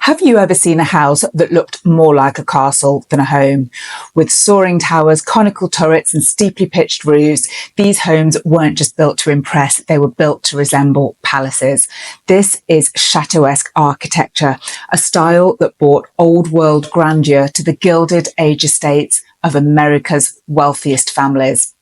Have you ever seen a house that looked more like a castle than a home? With soaring towers, conical turrets and steeply pitched roofs, these homes weren't just built to impress, they were built to resemble palaces. This is Châteauesque architecture, a style that brought old world grandeur to the Gilded Age estates of America's wealthiest families.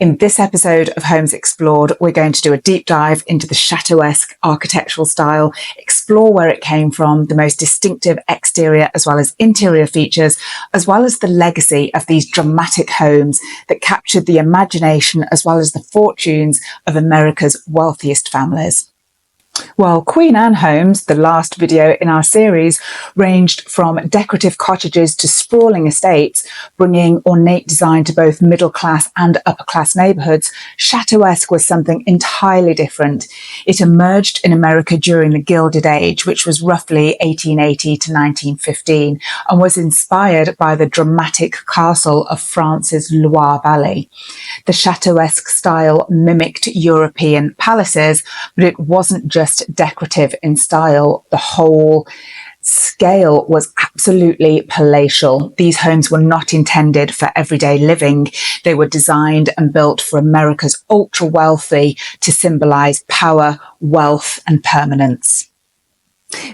In this episode of Homes Explored, we're going to do a deep dive into the Châteauesque architectural style, explore where it came from, the most distinctive exterior as well as interior features, as well as the legacy of these dramatic homes that captured the imagination as well as the fortunes of America's wealthiest families. While Queen Anne homes, the last video in our series, ranged from decorative cottages to sprawling estates, bringing ornate design to both middle-class and upper-class neighbourhoods, Châteauesque was something entirely different. It emerged in America during the Gilded Age, which was roughly 1880 to 1915, and was inspired by the dramatic castle of France's Loire Valley. The Châteauesque style mimicked European palaces, but it wasn't just decorative in style. The whole scale was absolutely palatial. These homes were not intended for everyday living. They were designed and built for America's ultra wealthy to symbolize power, wealth, and permanence.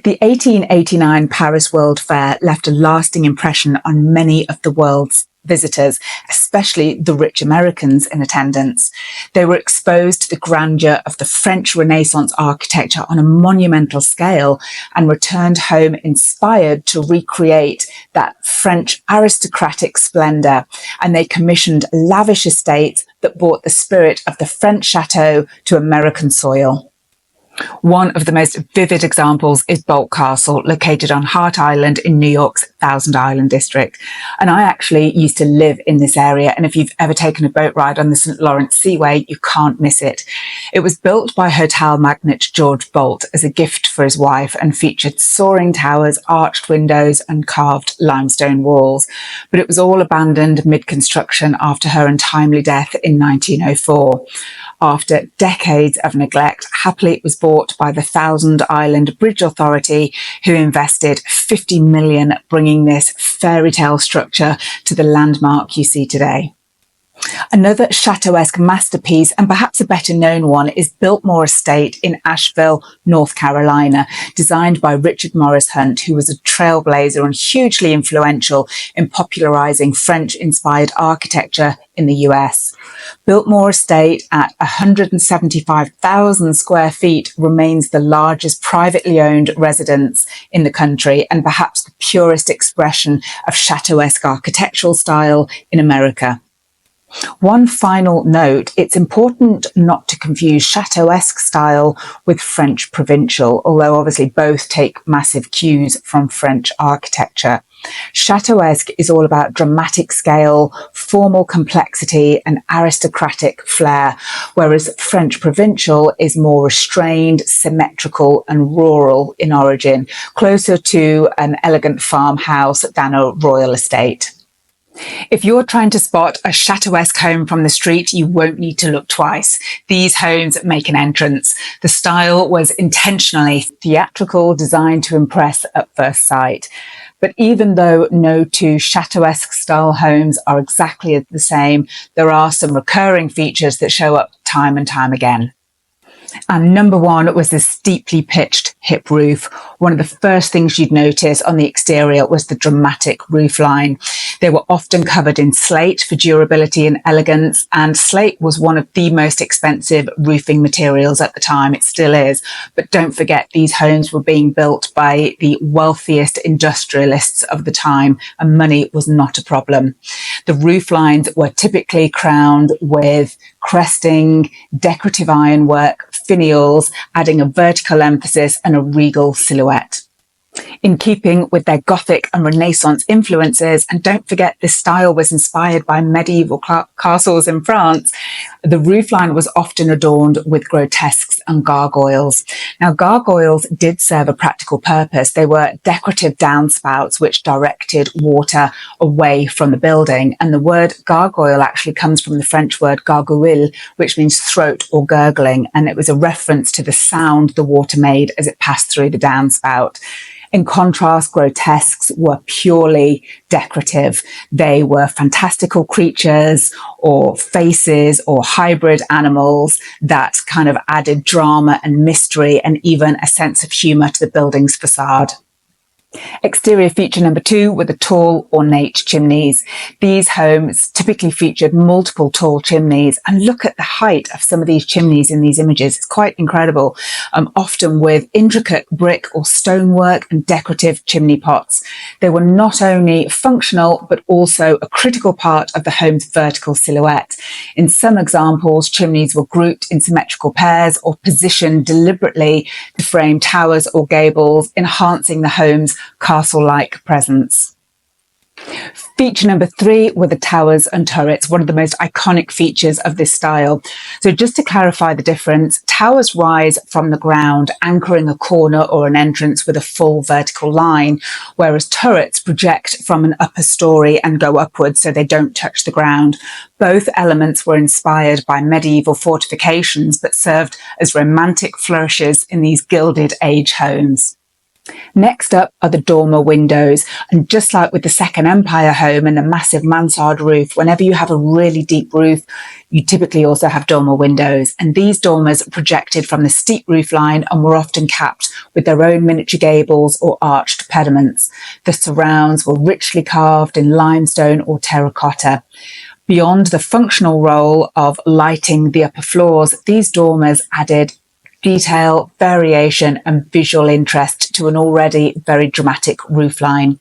The 1889 Paris World Fair left a lasting impression on many of the world's visitors, especially the rich Americans in attendance. They were exposed to the grandeur of the French Renaissance architecture on a monumental scale and returned home inspired to recreate that French aristocratic splendor. And they commissioned lavish estates that brought the spirit of the French chateau to American soil. One of the most vivid examples is Boldt Castle, located on Hart Island in New York's Thousand Island district. And I actually used to live in this area, and if you've ever taken a boat ride on the St. Lawrence Seaway, you can't miss it. It was built by hotel magnate George Boldt as a gift for his wife and featured soaring towers, arched windows and carved limestone walls. But it was all abandoned mid-construction after her untimely death in 1904. After decades of neglect, happily it was bought by the Thousand Island Bridge Authority, who invested $50 million, bringing this fairytale structure to the landmark you see today. Another Châteauesque masterpiece, and perhaps a better known one, is Biltmore Estate in Asheville, North Carolina, designed by Richard Morris Hunt, who was a trailblazer and hugely influential in popularizing French-inspired architecture in the US. Biltmore Estate, at 175,000 square feet, remains the largest privately owned residence in the country and perhaps the purest expression of Châteauesque architectural style in America. One final note, it's important not to confuse Châteauesque style with French provincial, although obviously both take massive cues from French architecture. Châteauesque is all about dramatic scale, formal complexity and aristocratic flair, whereas French provincial is more restrained, symmetrical and rural in origin, closer to an elegant farmhouse than a royal estate. If you're trying to spot a Châteauesque home from the street, you won't need to look twice. These homes make an entrance. The style was intentionally theatrical, designed to impress at first sight. But even though no two Châteauesque style homes are exactly the same, there are some recurring features that show up time and time again. And number one was the steeply pitched hip roof. One of the first things you'd notice on the exterior was the dramatic roof line. They were often covered in slate for durability and elegance, and slate was one of the most expensive roofing materials at the time. It still is. But don't forget, these homes were being built by the wealthiest industrialists of the time, and money was not a problem. The roof lines were typically crowned with cresting, decorative ironwork, finials, adding a vertical emphasis and a regal silhouette. In keeping with their Gothic and Renaissance influences, and don't forget this style was inspired by medieval castles in France, the roofline was often adorned with grotesques and gargoyles. Now, gargoyles did serve a practical purpose. They were decorative downspouts which directed water away from the building, and the word gargoyle actually comes from the French word gargouille, which means throat or gurgling, and it was a reference to the sound the water made as it passed through the downspout. In contrast, grotesques were purely decorative. They were fantastical creatures or faces or hybrid animals that kind of added drama and mystery and even a sense of humour to the building's facade. Exterior feature number 2 were the tall, ornate chimneys. These homes typically featured multiple tall chimneys, and look at the height of some of these chimneys in these images. It's quite incredible, often with intricate brick or stonework and decorative chimney pots. They were not only functional, but also a critical part of the home's vertical silhouette. In some examples, chimneys were grouped in symmetrical pairs or positioned deliberately to frame towers or gables, enhancing the home's castle-like presence. Feature number 3 were the towers and turrets, one of the most iconic features of this style. So just to clarify the difference, towers rise from the ground, anchoring a corner or an entrance with a full vertical line, whereas turrets project from an upper story and go upwards so they don't touch the ground. Both elements were inspired by medieval fortifications, but served as romantic flourishes in these Gilded Age homes. Next up are the dormer windows, and just like with the Second Empire home and the massive mansard roof, whenever you have a really deep roof, you typically also have dormer windows, and these dormers projected from the steep roof line and were often capped with their own miniature gables or arched pediments. The surrounds were richly carved in limestone or terracotta. Beyond the functional role of lighting the upper floors, these dormers added detail, variation and visual interest to an already very dramatic roofline.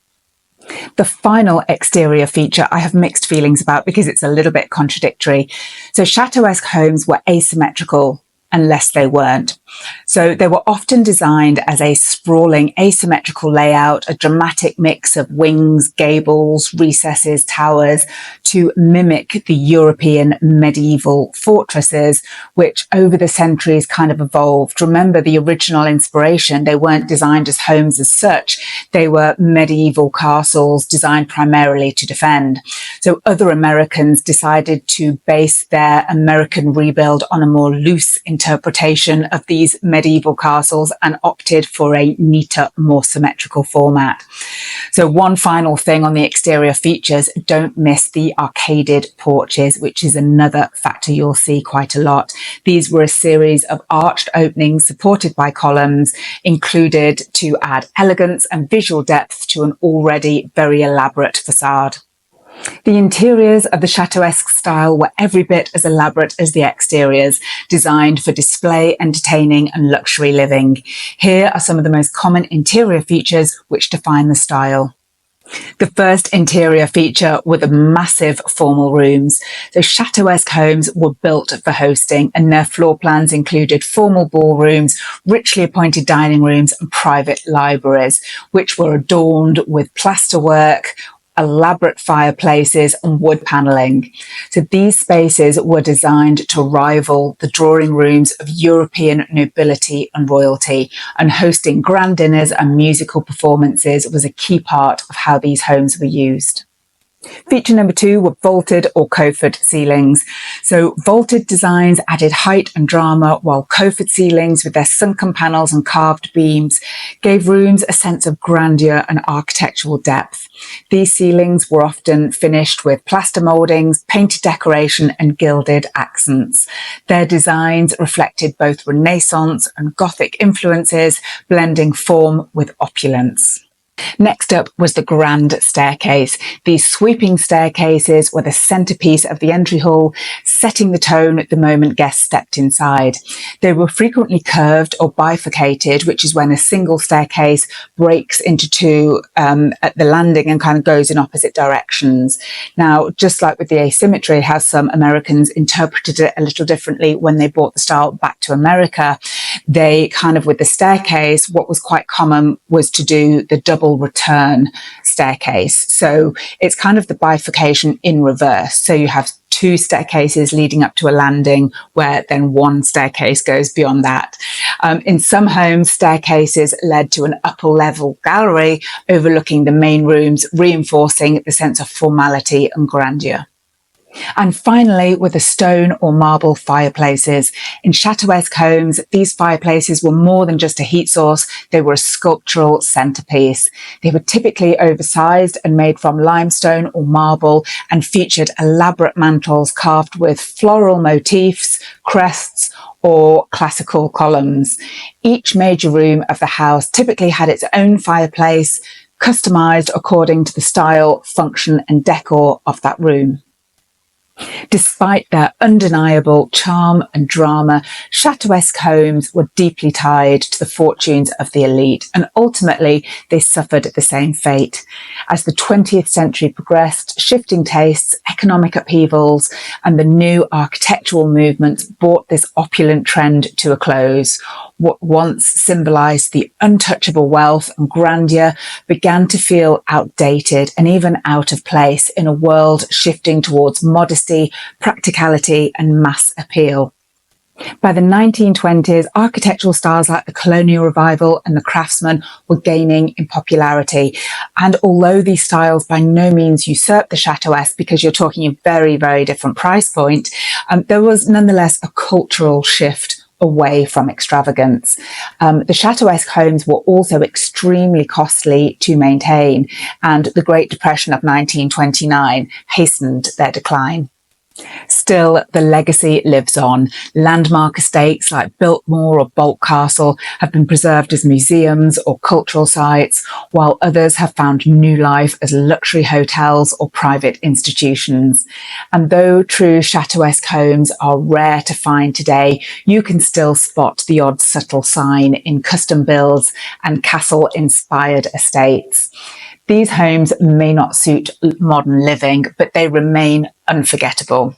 The final exterior feature I have mixed feelings about because it's a little bit contradictory. So Châteauesque homes were asymmetrical unless they weren't. So they were often designed as a sprawling asymmetrical layout, a dramatic mix of wings, gables, recesses, towers, to mimic the European medieval fortresses, which over the centuries kind of evolved. Remember the original inspiration, they weren't designed as homes as such. They were medieval castles designed primarily to defend. So other Americans decided to base their American rebuild on a more loose interpretation of these medieval castles and opted for a neater, more symmetrical format. So one final thing on the exterior features, don't miss the arcaded porches, which is another factor you'll see quite a lot. These were a series of arched openings supported by columns, included to add elegance and visual depth to an already very elaborate facade. The interiors of the Châteauesque style were every bit as elaborate as the exteriors, designed for display, entertaining and luxury living. Here are some of the most common interior features which define the style. The first interior feature were the massive formal rooms. So Châteauesque homes were built for hosting, and their floor plans included formal ballrooms, richly appointed dining rooms and private libraries, which were adorned with plasterwork, elaborate fireplaces and wood panelling. So these spaces were designed to rival the drawing rooms of European nobility and royalty, and hosting grand dinners and musical performances was a key part of how these homes were used. Feature number 2 were vaulted or coffered ceilings. So vaulted designs added height and drama, while coffered ceilings with their sunken panels and carved beams gave rooms a sense of grandeur and architectural depth. These ceilings were often finished with plaster mouldings, painted decoration and gilded accents. Their designs reflected both Renaissance and Gothic influences, blending form with opulence. Next up was the grand staircase. These sweeping staircases were the centerpiece of the entry hall, setting the tone the moment guests stepped inside. They were frequently curved or bifurcated, which is when a single staircase breaks into two at the landing and kind of goes in opposite directions. Now, just like with the asymmetry, how some Americans interpreted it a little differently when they brought the style back to America, they kind of, with the staircase, what was quite common was to do the double return staircase. So it's kind of the bifurcation in reverse. So you have two staircases leading up to a landing where then one staircase goes beyond that. In some homes, staircases led to an upper level gallery overlooking the main rooms, reinforcing the sense of formality and grandeur. And finally, with the stone or marble fireplaces. In Châteauesque homes, these fireplaces were more than just a heat source, they were a sculptural centerpiece. They were typically oversized and made from limestone or marble and featured elaborate mantles carved with floral motifs, crests, or classical columns. Each major room of the house typically had its own fireplace, customized according to the style, function, and decor of that room. Despite their undeniable charm and drama, Châteauesque homes were deeply tied to the fortunes of the elite, and ultimately they suffered the same fate. As the 20th century progressed, shifting tastes, economic upheavals, and the new architectural movements brought this opulent trend to a close. What once symbolised the untouchable wealth and grandeur began to feel outdated and even out of place in a world shifting towards modesty, practicality, and mass appeal. By the 1920s, architectural styles like the Colonial Revival and the Craftsman were gaining in popularity. And although these styles by no means usurped the Châteauesque, because you're talking a very, very different price point, there was nonetheless a cultural shift away from extravagance. The Châteauesque homes were also extremely costly to maintain, and the Great Depression of 1929 hastened their decline. Still, the legacy lives on. Landmark estates like Biltmore or Bolt Castle have been preserved as museums or cultural sites, while others have found new life as luxury hotels or private institutions. And though true Châteauesque homes are rare to find today, you can still spot the odd subtle sign in custom builds and castle-inspired estates. These homes may not suit modern living, but they remain unforgettable.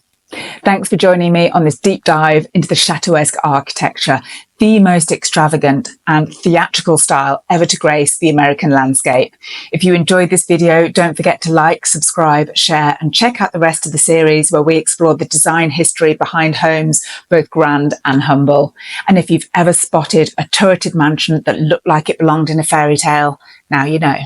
Thanks for joining me on this deep dive into the Châteauesque architecture, the most extravagant and theatrical style ever to grace the American landscape. If you enjoyed this video, don't forget to like, subscribe, share, and check out the rest of the series where we explore the design history behind homes, both grand and humble. And if you've ever spotted a turreted mansion that looked like it belonged in a fairy tale, now you know.